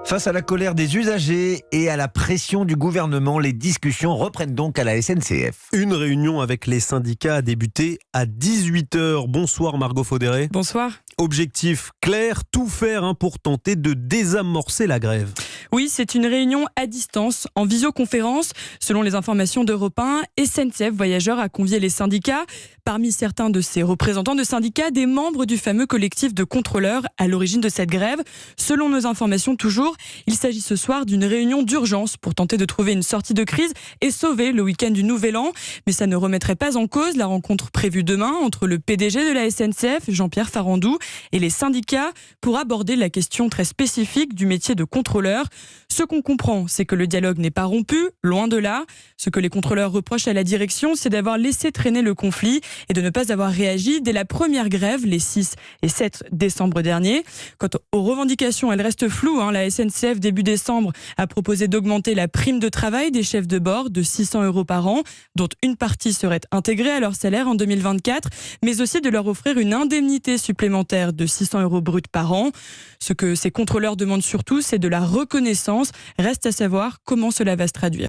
Face à la colère des usagers et à la pression du gouvernement, les discussions reprennent donc à la SNCF. Une réunion avec les syndicats a débuté à 18h. Bonsoir Margot Faudéré. Bonsoir. Objectif clair, tout faire pour tenter de désamorcer la grève. Oui, c'est une réunion à distance, en visioconférence. Selon les informations d'Europe 1, SNCF Voyageurs a convié les syndicats. Parmi certains de ces représentants de syndicats, des membres du fameux collectif de contrôleurs à l'origine de cette grève. Selon nos informations toujours, il s'agit ce soir d'une réunion d'urgence pour tenter de trouver une sortie de crise et sauver le week-end du Nouvel An. Mais ça ne remettrait pas en cause la rencontre prévue demain entre le PDG de la SNCF, Jean-Pierre Farandou, et les syndicats pour aborder la question très spécifique du métier de contrôleur. Ce qu'on comprend, c'est que le dialogue n'est pas rompu, loin de là. Ce que les contrôleurs reprochent à la direction, c'est d'avoir laissé traîner le conflit et de ne pas avoir réagi dès la première grève, les 6 et 7 décembre dernier. Quant aux revendications, elles restent floues. La SNCF, début décembre, a proposé d'augmenter la prime de travail des chefs de bord de 600 € par an, dont une partie serait intégrée à leur salaire en 2024, mais aussi de leur offrir une indemnité supplémentaire de 600 € bruts par an. Ce que ces contrôleurs demandent surtout, c'est de la reconnaissance. Reste à savoir comment cela va se traduire.